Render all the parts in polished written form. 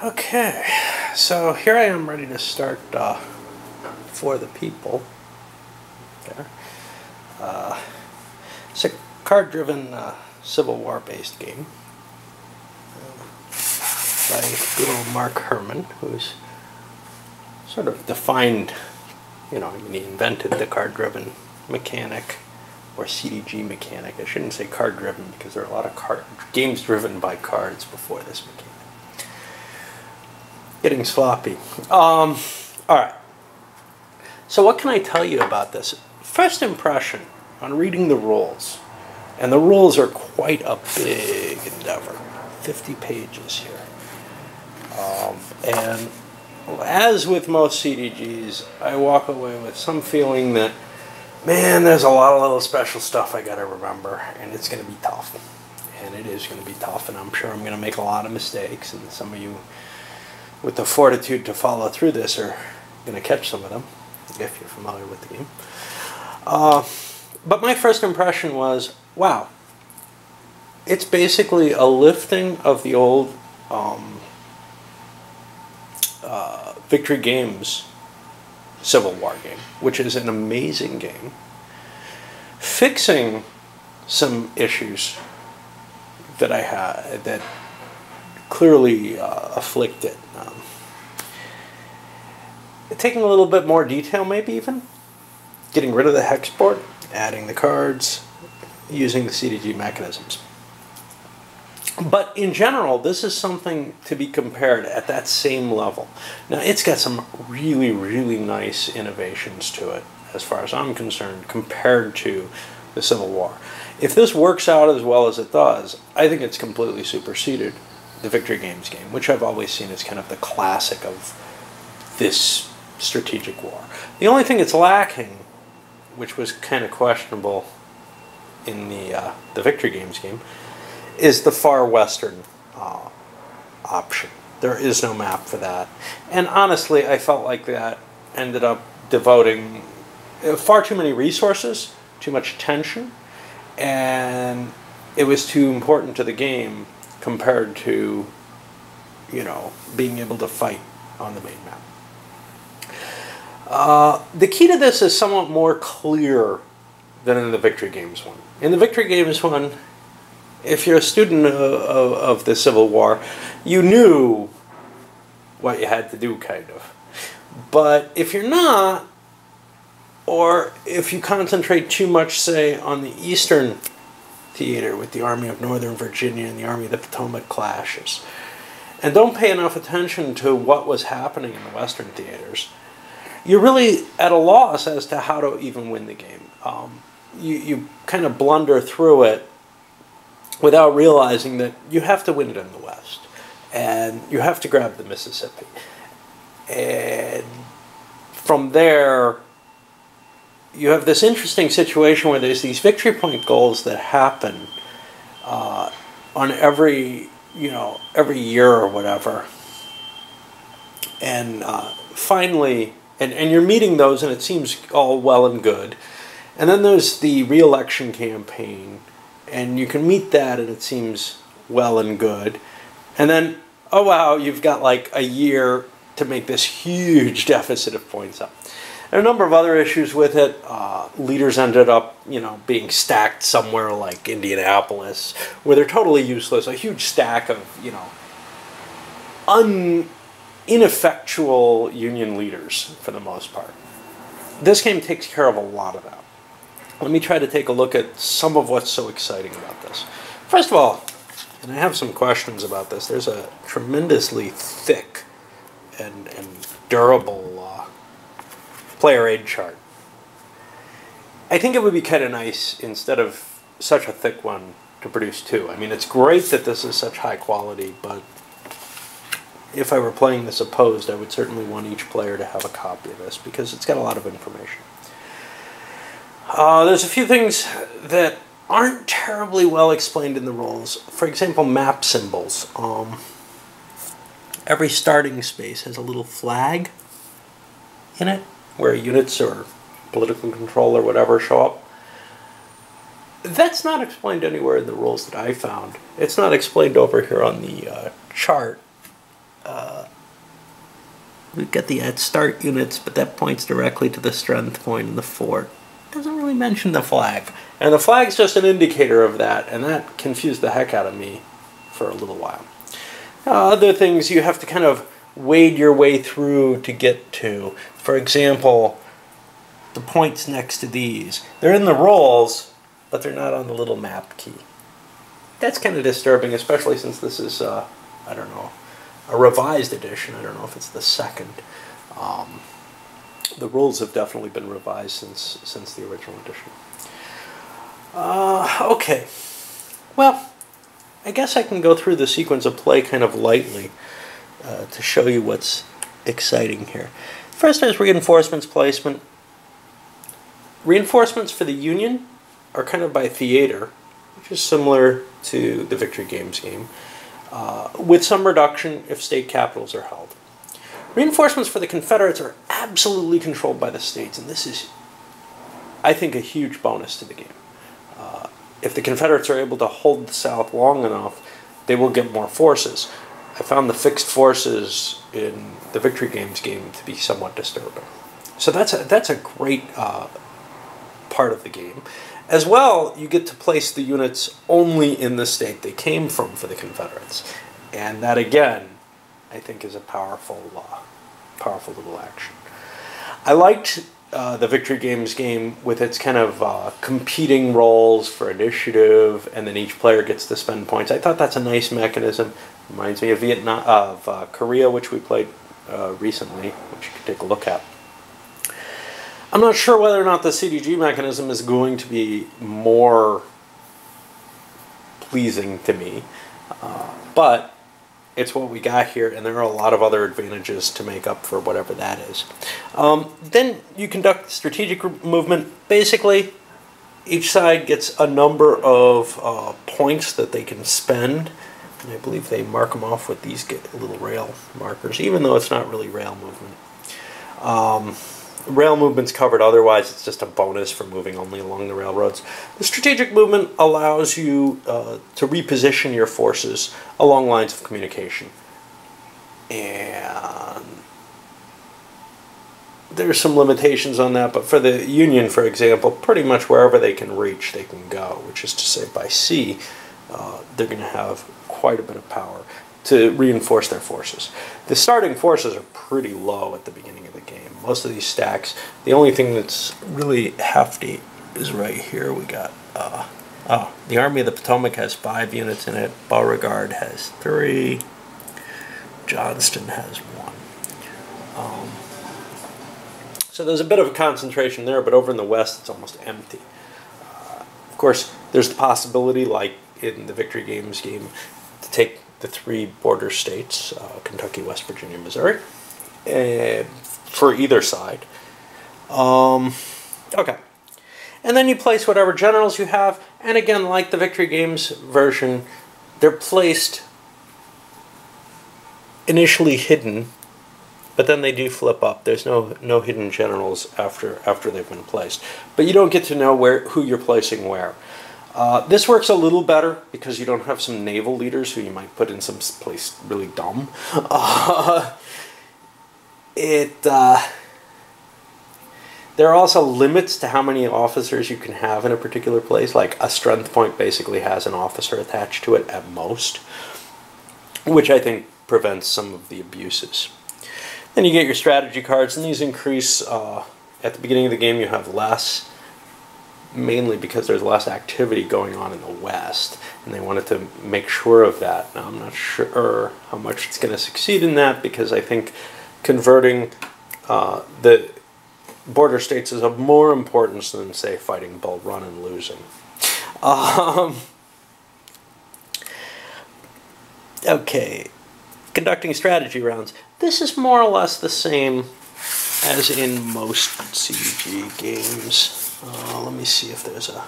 Okay, so here I am ready to start For the People. There. It's a card-driven Civil War-based game by good old Mark Herman, who's sort of defined, he invented the card-driven mechanic, or CDG mechanic. I shouldn't say card-driven because there are a lot of games driven by cards before this mechanic. Getting sloppy. Alright. So what can I tell you about this? First impression on reading the rules. And the rules are quite a big endeavor. 50 pages here. And as with most CDGs, I walk away with some feeling that, man, there's a lot of little special stuff I gotta remember, and it's gonna be tough. And it is gonna be tough, and I'm sure I'm gonna make a lot of mistakes, and some of you with the fortitude to follow through this are going to catch some of them, if you're familiar with the game. But my first impression was, wow, it's basically a lifting of the old Victory Games Civil War game, which is an amazing game, fixing some issues that I had that clearly afflicted. Taking a little bit more detail, maybe even getting rid of the hex board, adding the cards, using the CDG mechanisms. But in general, this is something to be compared at that same level. Now, it's got some really, really nice innovations to it, as far as I'm concerned, compared to the Civil War. If this works out as well as it does, I think it's completely superseded the Victory Games game, which I've always seen as kind of the classic of this strategic war. The only thing it's lacking, which was kind of questionable in the Victory Games game, is the far western option. There is no map for that. And honestly, I felt like that ended up devoting far too many resources, too much attention, and it was too important to the game compared to, being able to fight on the main map. The key to this is somewhat more clear than in the Victory Games one. In the Victory Games one, if you're a student of the Civil War, you knew what you had to do, kind of. But if you're not, or if you concentrate too much, say, on the Eastern Theater with the Army of Northern Virginia and the Army of the Potomac clashes, and don't pay enough attention to what was happening in the Western theaters, you're really at a loss as to how to even win the game. You kind of blunder through it without realizing that you have to win it in the West, and you have to grab the Mississippi. And from there, you have this interesting situation where there's these victory point goals that happen on every year or whatever. And finally, and you're meeting those, and it seems all well and good. And then there's the re-election campaign, and you can meet that, and it seems well and good. And then, oh wow, you've got like a year to make this huge deficit of points up. There are a number of other issues with it. Leaders ended up, being stacked somewhere like Indianapolis, where they're totally useless. A huge stack of, ineffectual Union leaders for the most part. This game takes care of a lot of that. Let me try to take a look at some of what's so exciting about this. First of all, and I have some questions about this, there's a tremendously thick and durable player aid chart. I think it would be kind of nice, instead of such a thick one, to produce two. I mean, it's great that this is such high quality, but if I were playing this opposed, I would certainly want each player to have a copy of this, because it's got a lot of information. There's a few things that aren't terribly well explained in the rules. For example, map symbols. Every starting space has a little flag in it, where units or political control or whatever show up. That's not explained anywhere in the rules that I found. It's not explained over here on the chart. we've got the at start units, but that points directly to the strength point in the fort. Doesn't really mention the flag. And the flag's just an indicator of that, and that confused the heck out of me for a little while. Other things you have to kind of wade your way through to get to. For example, the points next to these. They're in the rolls, but they're not on the little map key. That's kind of disturbing, especially since this is, I don't know, a revised edition. I don't know if it's the second. The rules have definitely been revised since the original edition. Okay. Well, I guess I can go through the sequence of play kind of lightly to show you what's exciting here. First is reinforcements placement. Reinforcements for the Union are kind of by theater, which is similar to the Victory Games game, with some reduction if state capitals are held. Reinforcements for the Confederates are absolutely controlled by the states, and this is, I think, a huge bonus to the game. If the Confederates are able to hold the South long enough, they will get more forces. I found the fixed forces in the Victory Games game to be somewhat disturbing. So that's a great part of the game. As well, you get to place the units only in the state they came from for the Confederates. And that, again, I think is a powerful little action. I liked the Victory Games game with its kind of competing roles for initiative, and then each player gets to spend points. I thought that's a nice mechanism. Reminds me of Korea, which we played recently, which you can take a look at. I'm not sure whether or not the CDG mechanism is going to be more pleasing to me, but it's what we got here, and there are a lot of other advantages to make up for whatever that is. Then you conduct strategic movement. Basically, each side gets a number of points that they can spend, and I believe they mark them off with these little rail markers, even though it's not really rail movement. Rail movement's covered otherwise, it's just a bonus for moving only along the railroads. The strategic movement allows you to reposition your forces along lines of communication. And there's some limitations on that, but for the Union, for example, pretty much wherever they can reach, they can go, which is to say by sea, they're going to have quite a bit of power to reinforce their forces. The starting forces are pretty low at the beginning of the game. Most of these stacks, the only thing that's really hefty is right here. We got, the Army of the Potomac has 5 units in it. Beauregard has 3. Johnston has 1. So there's a bit of a concentration there, but over in the west it's almost empty. Of course, there's the possibility, like in the Victory Games game, to take the 3 border states, Kentucky, West Virginia, Missouri, for either side. Okay. And then you place whatever generals you have, and again, like the Victory Games version, they're placed initially hidden, but then they do flip up. There's no hidden generals after they've been placed. But you don't get to know who you're placing where. This works a little better because you don't have some naval leaders who you might put in some place really dumb. There are also limits to how many officers you can have in a particular place. Like a strength point basically has an officer attached to it at most, which I think prevents some of the abuses. Then you get your strategy cards, and these increase at the beginning of the game. You have less, mainly because there's less activity going on in the West, and they wanted to make sure of that. Now, I'm not sure how much it's going to succeed in that, because I think converting the border states is of more importance than, say, fighting Bull Run and losing. Okay, conducting strategy rounds. This is more or less the same as in most CDG games. Let me see if there's a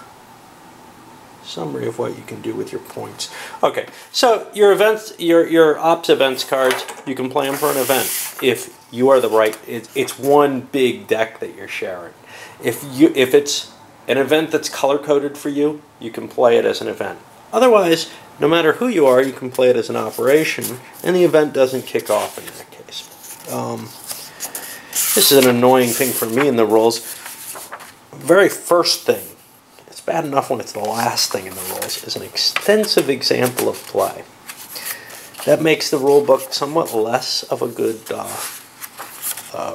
summary of what you can do with your points. Okay, so your events, your ops events cards, you can play them for an event. If you are the right, it's one big deck that you're sharing. If it's an event that's color coded for you, you can play it as an event. Otherwise, no matter who you are, you can play it as an operation, and the event doesn't kick off in that case. This is an annoying thing for me in the rules. Very first thing, it's bad enough when it's the last thing in the rules, is an extensive example of play. That makes the rule book somewhat less of a good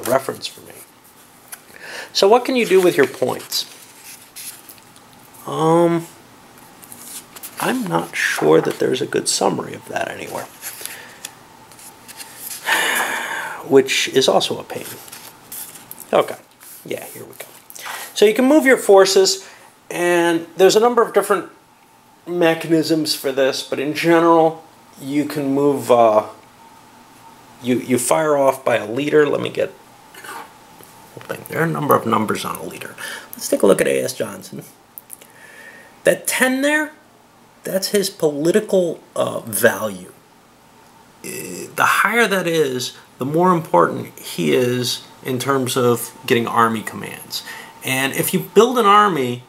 reference for me. So what can you do with your points? I'm not sure that there's a good summary of that anywhere, which is also a pain. Okay, yeah, here we go. So you can move your forces, and there's a number of different mechanisms for this, but in general, you can move, you fire off by a leader. Let me get, there are a number of numbers on a leader. Let's take a look at A.S. Johnson. That 10 there, that's his political value. The higher that is, the more important he is in terms of getting army commands. And if you build an army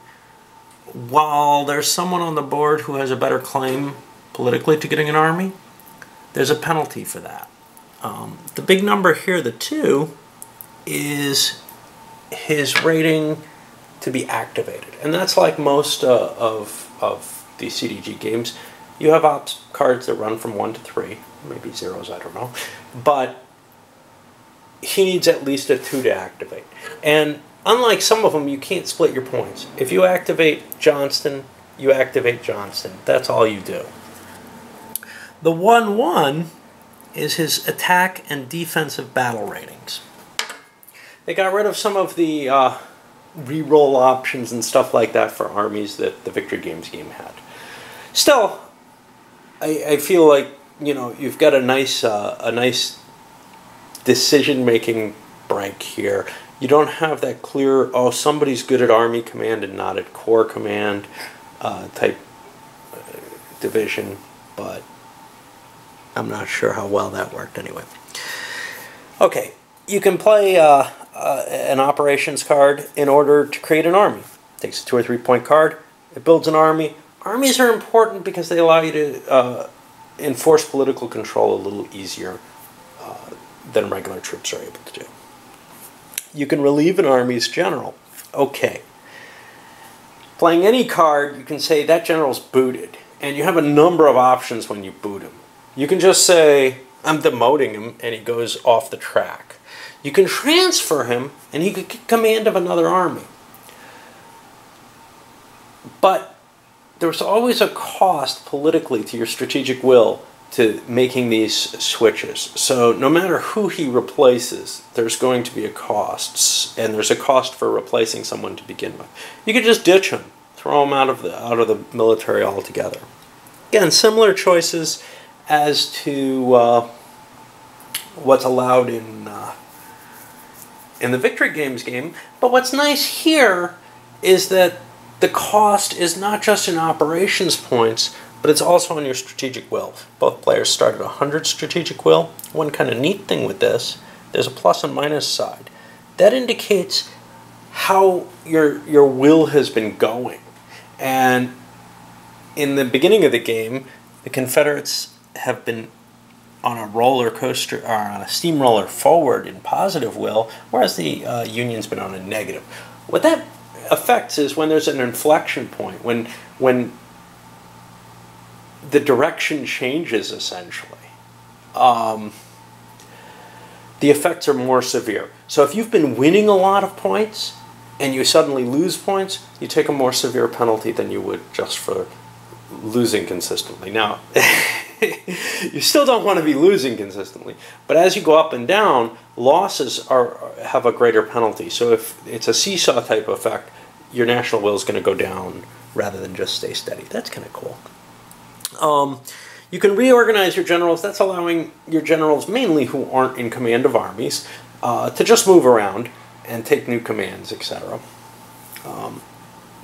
while there's someone on the board who has a better claim politically to getting an army, there's a penalty for that. The big number here, the 2, is his rating to be activated. And that's like most of these CDG games. You have ops cards that run from 1 to 3, maybe zeros, I don't know. But he needs at least a 2 to activate. And unlike some of them, you can't split your points. If you activate Johnston, you activate Johnston. That's all you do. The 1-1 is his attack and defensive battle ratings. They got rid of some of the re-roll options and stuff like that for armies that the Victory Games game had. Still, I feel like, you know, you've got a nice decision-making break here. You don't have that clear, oh, somebody's good at Army Command and not at Corps Command type division, but I'm not sure how well that worked anyway. Okay, you can play an operations card in order to create an army. It takes a 2 or 3 point card. It builds an army. Armies are important because they allow you to enforce political control a little easier than regular troops are able to do. You can relieve an army's general. Okay. Playing any card, you can say that general's booted, and you have a number of options when you boot him. You can just say, I'm demoting him, and he goes off the track. You can transfer him, and he could get command of another army. But there's always a cost politically to your strategic will to making these switches. So no matter who he replaces, there's going to be a cost, and there's a cost for replacing someone to begin with. You could just ditch him, throw him out of the military altogether. Again, similar choices as to what's allowed in the Victory Games game. But what's nice here is that the cost is not just in operations points, but it's also on your strategic will. Both players start at 100 strategic will. One kind of neat thing with this, there's a plus and minus side. That indicates how your will has been going. And in the beginning of the game, the Confederates have been on a roller coaster, or on a steamroller forward in positive will, whereas the Union's been on a negative. What that affects is when there's an inflection point, when the direction changes, essentially, the effects are more severe. So if you've been winning a lot of points and you suddenly lose points, you take a more severe penalty than you would just for losing consistently. Now, you still don't want to be losing consistently, but as you go up and down, losses have a greater penalty. So if it's a seesaw type effect, your national will is going to go down rather than just stay steady. That's kind of cool. You can reorganize your generals. That's allowing your generals, mainly who aren't in command of armies, to just move around and take new commands, etc.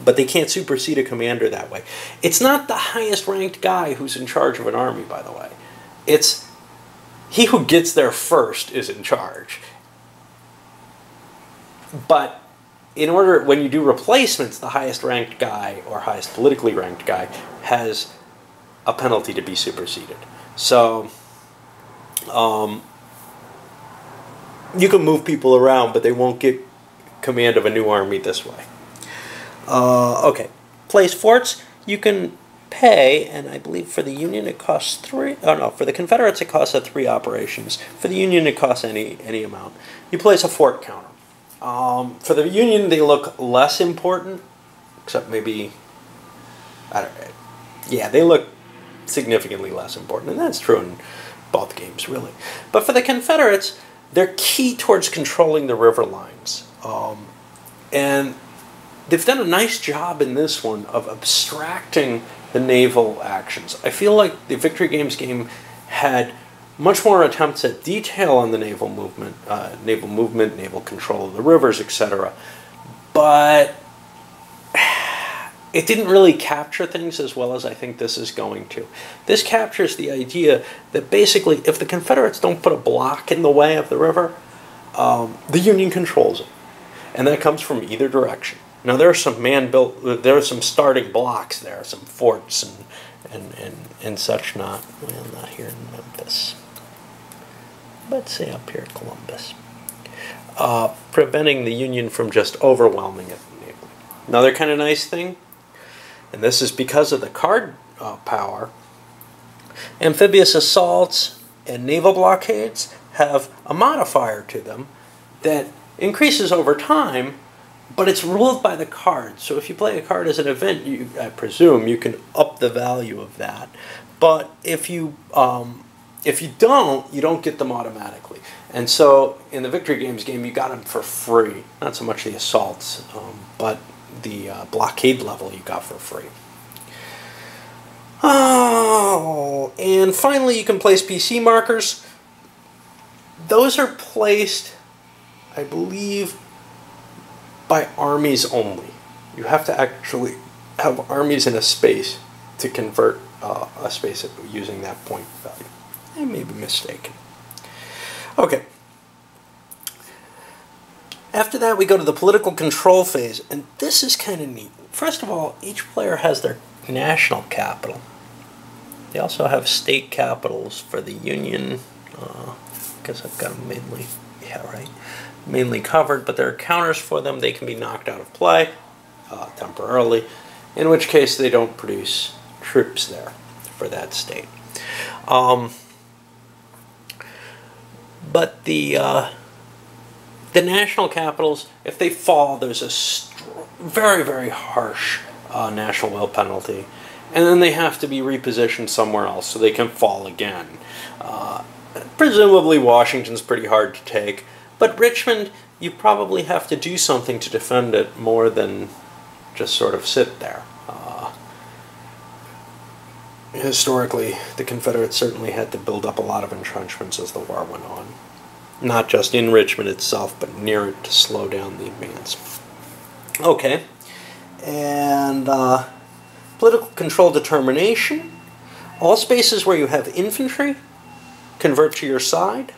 But they can't supersede a commander that way. It's not the highest ranked guy who's in charge of an army, by the way. It's he who gets there first is in charge. But in order, when you do replacements, the highest ranked guy or highest politically ranked guy has a penalty to be superseded. So you can move people around, but they won't get command of a new army this way. Okay, place forts. You can pay, and I believe for the Union it costs 3. Oh no, for the Confederates it costs 3 operations. For the Union it costs any amount. You place a fort counter. For the Union they look less important, except maybe, I don't know. Yeah, they look significantly less important, and that's true in both games really. But for the Confederates, they're key towards controlling the river lines, and they've done a nice job in this one of abstracting the naval actions. I feel like the Victory Games game had much more attempts at detail on the naval movement, naval control of the rivers, etc. But it didn't really capture things as well as I think this is going to. This captures the idea that basically if the Confederates don't put a block in the way of the river, the Union controls it. And that comes from either direction. Now there are some there are some starting blocks there, some forts and such not. Well, not here in Memphis. But say up here at Columbus. Preventing the Union from just overwhelming it. Another kind of nice thing, and this is because of the card power, amphibious assaults and naval blockades have a modifier to them that increases over time, but it's ruled by the card. So if you play a card as an event, I presume you can up the value of that. But if you don't, you don't get them automatically. And so in the Victory Games game, you got them for free. Not so much the assaults, but the blockade level you got for free. Oh, and finally you can place PC markers. Those are placed, I believe, by armies only. You have to actually have armies in a space to convert a space using that point value. I may be mistaken. Okay. After that, we go to the political control phase, and this is kind of neat. First of all, each player has their national capital. They also have state capitals for the Union. I guess I've got them mainly, mainly covered, but there are counters for them. They can be knocked out of play temporarily, in which case they don't produce troops there for that state. But the national capitals, if they fall, there's a very, very harsh national will penalty. And then they have to be repositioned somewhere else so they can fall again. Presumably Washington's pretty hard to take. But Richmond, you probably have to do something to defend it more than just sort of sit there. Historically, the Confederates certainly had to build up a lot of entrenchments as the war went on. Not just in Richmond itself, but near it to slow down the advance. Okay. And political control determination. All spaces where you have infantry convert to your side.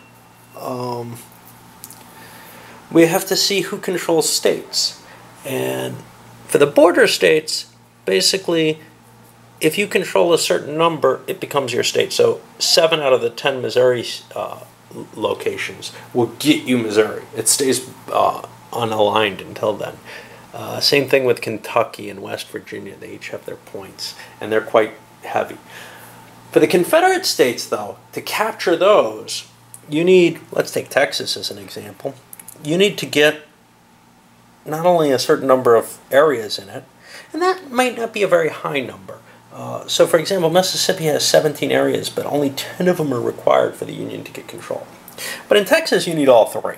We have to see who controls states. And for the border states, basically, if you control a certain number, it becomes your state. So 7 out of the 10 Missouri locations will get you Missouri. It stays unaligned until then. Same thing with Kentucky and West Virginia. They each have their points, and they're quite heavy. For the Confederate states, though, to capture those, you need, let's take Texas as an example, you need to get not only a certain number of areas in it, and that might not be a very high number. So, for example, Mississippi has 17 areas, but only 10 of them are required for the Union to get control. But in Texas, you need all 3.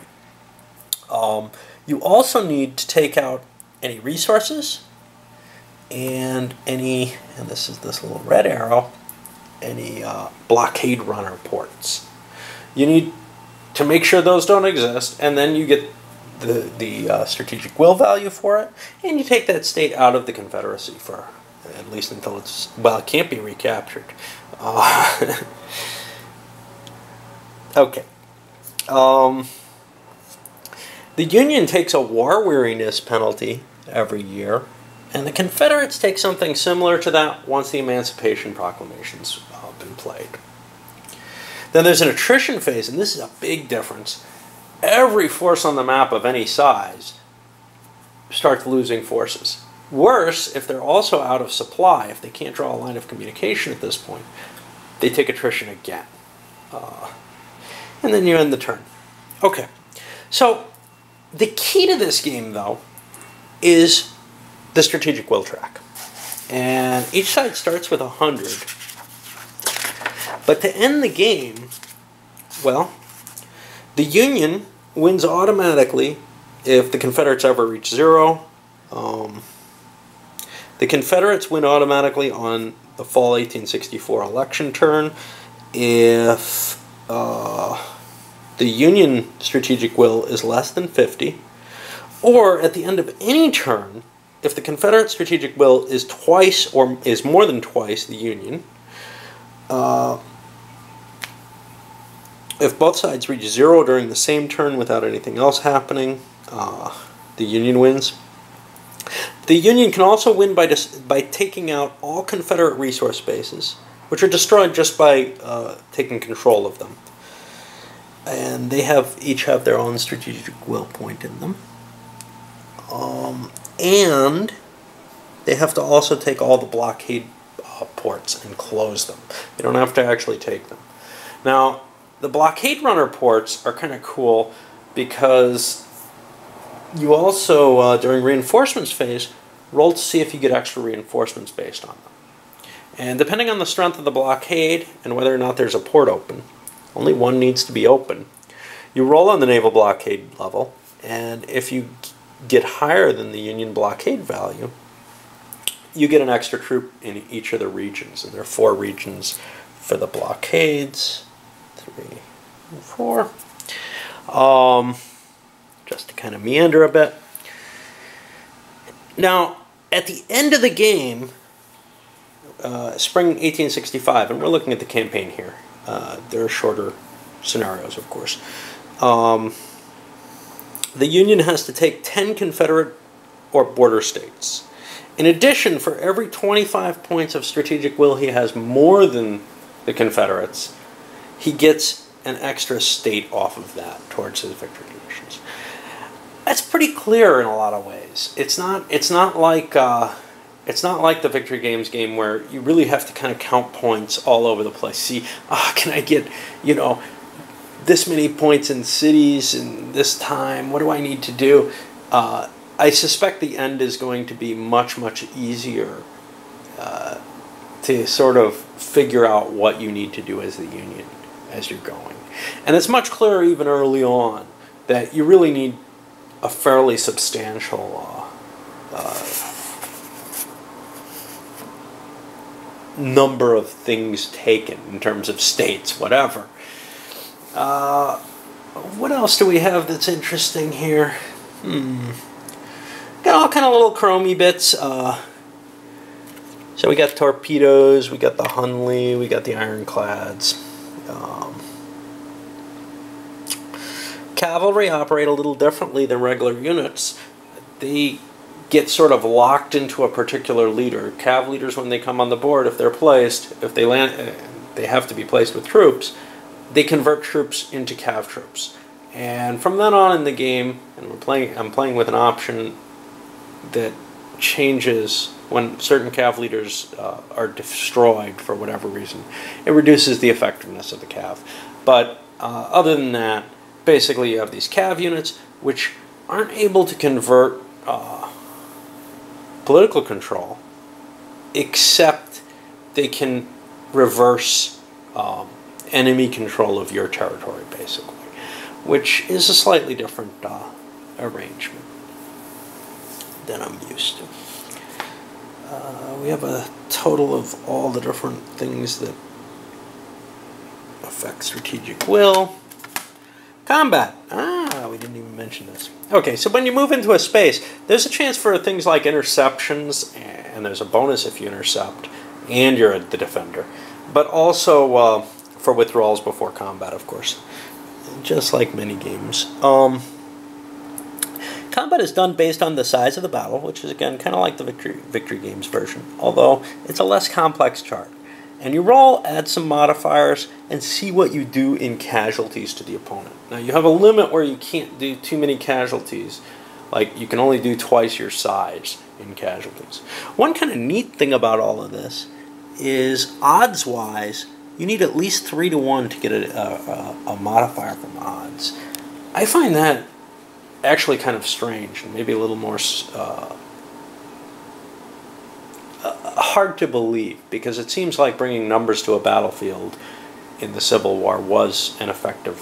You also need to take out any resources and any, and this is this little red arrow, any blockade runner ports. You need to make sure those don't exist, and then you get the strategic will value for it, and you take that state out of the Confederacy for at least until it's, well, it can't be recaptured. Okay. The Union takes a war weariness penalty every year. And the Confederates take something similar to that once the Emancipation Proclamation's been played. Then there's an attrition phase, and this is a big difference. Every force on the map of any size starts losing forces. Worse, if they're also out of supply, if they can't draw a line of communication at this point, they take attrition again. And then you end the turn. Okay, so the key to this game, though, is the strategic will track. And each side starts with 100. But to end the game, well, the Union wins automatically if the Confederates ever reach 0. The Confederates win automatically on the fall 1864 election turn if the Union strategic will is less than 50, or at the end of any turn if the Confederate strategic will is twice or is more than twice the Union. If both sides reach 0 during the same turn without anything else happening, the Union wins. The Union can also win by taking out all Confederate resource bases, which are destroyed just by taking control of them. And they each have their own strategic will point in them. And they have to also take all the blockade ports and close them. They don't have to actually take them. Now, the blockade runner ports are kind of cool because you also, during reinforcements phase, roll to see if you get extra reinforcements based on them. And depending on the strength of the blockade and whether or not there's a port open, only one needs to be open. You roll on the naval blockade level, and if you get higher than the Union blockade value, you get an extra troop in each of the regions. And there are 4 regions for the blockades. 3 and 4. Just to kind of meander a bit. Now, at the end of the game, spring 1865, and we're looking at the campaign here. There are shorter scenarios, of course. The Union has to take 10 Confederate or border states. In addition, for every 25 points of strategic will he has more than the Confederates, he gets an extra state off of that towards his victory conditions. That's pretty clear in a lot of ways. It's not like the Victory Games game where you really have to kind of count points all over the place. See, can I get, this many points in cities in this time? What do I need to do? I suspect the end is going to be much, much easier to sort of figure out what you need to do as the Union as you're going. And it's much clearer even early on that you really need a fairly substantial number of things taken in terms of states, whatever. What else do we have that's interesting here? Got all kind of little chromey bits. So we got torpedoes, we got the Hunley, we got the ironclads. Cavalry operate a little differently than regular units. They get sort of locked into a particular leader. Cav leaders, when they come on the board, if they're placed, if they land, they have to be placed with troops. They convert troops into cav troops. And from then on in the game, and I'm playing with an option that changes when certain cav leaders are destroyed for whatever reason. It reduces the effectiveness of the cav. But other than that, basically you have these cav units which aren't able to convert political control, except they can reverse enemy control of your territory, basically, which is a slightly different arrangement than I'm used to. We have a total of all the different things that affect strategic will. Combat. We didn't even mention this. Okay, so when you move into a space, there's a chance for things like interceptions, and there's a bonus if you intercept, and you're the defender. But also for withdrawals before combat, of course. Just like many games. Combat Combat is done based on the size of the battle, which is again kind of like the Victory Games version, although it's a less complex chart. And you roll, add some modifiers, and see what you do in casualties to the opponent. Now you have a limit where you can't do too many casualties. Like you can only do twice your size in casualties. One kind of neat thing about all of this is odds-wise, you need at least 3 to 1 to get a modifier from odds. I find that actually kind of strange and maybe a little more hard to believe, because it seems like bringing numbers to a battlefield in the Civil War was an effective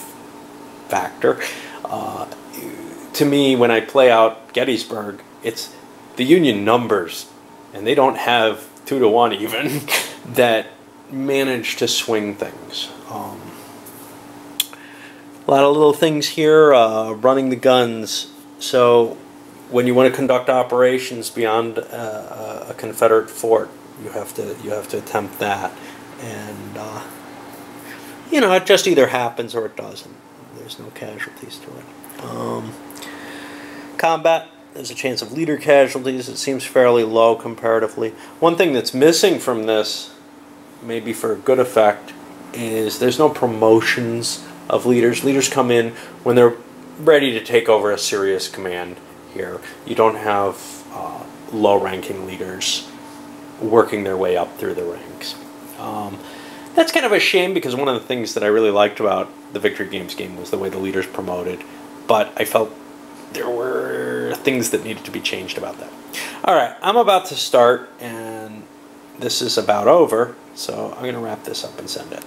factor. To me, when I play out Gettysburg, it's the Union numbers, and they don't have 2 to 1 even, that manage to swing things. A lot of little things here, running the guns. So when you want to conduct operations beyond a Confederate fort, you have to attempt that, and you know, it just either happens or it doesn't. There's no casualties to it. Combat, there's a chance of leader casualties. It seems fairly low comparatively. One thing that's missing from this, maybe for a good effect, is there's no promotions of leaders. Leaders come in when they're ready to take over a serious command here. You don't have low-ranking leaders working their way up through the ranks. That's kind of a shame, because one of the things that I really liked about the Victory Games game was the way the leaders promoted, but I felt there were things that needed to be changed about that. Alright, I'm about to start, and this is about over, so I'm going to wrap this up and send it.